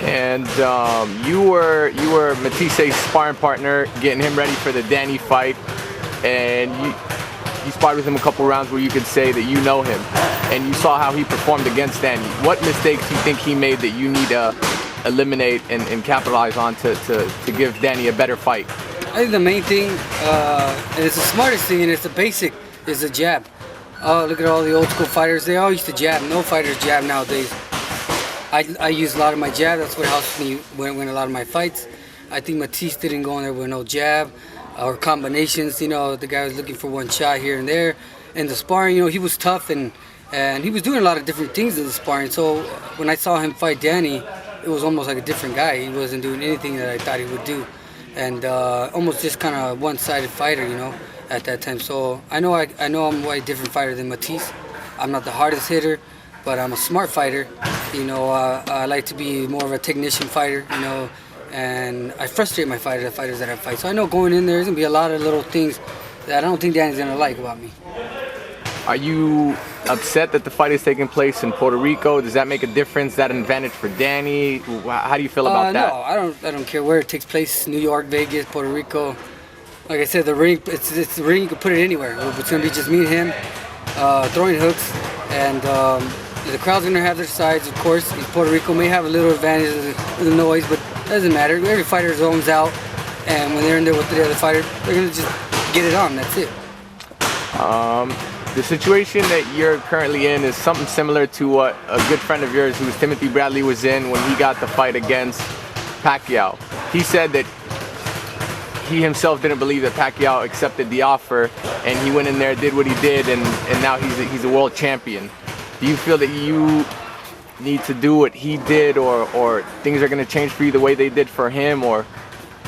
And you were Matthisse's sparring partner, getting him ready for the Danny fight, and you sparred with him a couple rounds where you could say that you know him, and you saw how he performed against Danny. What mistakes do you think he made that you need to eliminate and capitalize on to give Danny a better fight? I think the main thing, and it's the smartest thing, and it's the basic, is the jab. Look at all the old school fighters, they all used to jab. No fighters jab nowadays. I use a lot of my jab, that's what helps me win a lot of my fights. I think Matthysse didn't go in there with no jab or combinations. You know, the guy was looking for one shot here and there. And the sparring, you know, he was tough and he was doing a lot of different things in the sparring. So when I saw him fight Danny, it was almost like a different guy. He wasn't doing anything that I thought he would do. And almost just kind of one-sided fighter, you know, at that time. So I know I'm a way different fighter than Matthysse. I'm not the hardest hitter, but I'm a smart fighter. You know, I like to be more of a technician fighter, you know, and I frustrate my fighters, the fighters that I fight. So I know going in there, there's going to be a lot of little things that I don't think Danny's going to like about me. Are you upset that the fight is taking place in Puerto Rico? Does that make a difference? Is that an advantage for Danny? How do you feel about that? No, I don't care where it takes place, New York, Vegas, Puerto Rico. Like I said, the ring, it's the ring, you can put it anywhere. It's going to be just me and him throwing hooks, and the crowd's going to have their sides, of course. Puerto Rico may have a little advantage of the noise, but it doesn't matter. Every fighter zones out, and when they're in there with the other fighter, they're going to just get it on. That's it. The situation that you're currently in is something similar to what a good friend of yours, who's Timothy Bradley, was in when he got the fight against Pacquiao. He said that he himself didn't believe that Pacquiao accepted the offer, and he went in there, did what he did, and now he's a world champion. Do you feel that you need to do what he did, or things are going to change for you the way they did for him, or?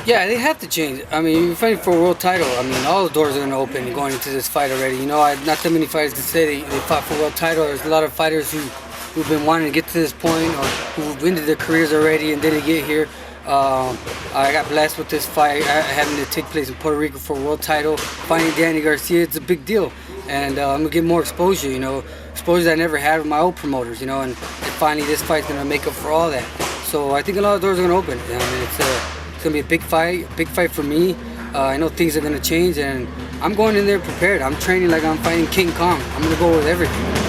Yeah, they have to change. I mean, you're fighting for a world title. I mean, all the doors are going to open going into this fight already. You know, not that many fighters can say they fought for a world title. There's a lot of fighters who've been wanting to get to this point, or who've ended their careers already and didn't get here. I got blessed with this fight, having to take place in Puerto Rico for a world title. Fighting Danny Garcia, it's a big deal. And I'm going to get more exposure, you know, exposure that I never had with my old promoters, you know, and finally this fight's going to make up for all that. So I think a lot of doors are going to open. I mean, it's going to be a big fight for me. I know things are going to change, and I'm going in there prepared. I'm training like I'm fighting King Kong. I'm going to go with everything.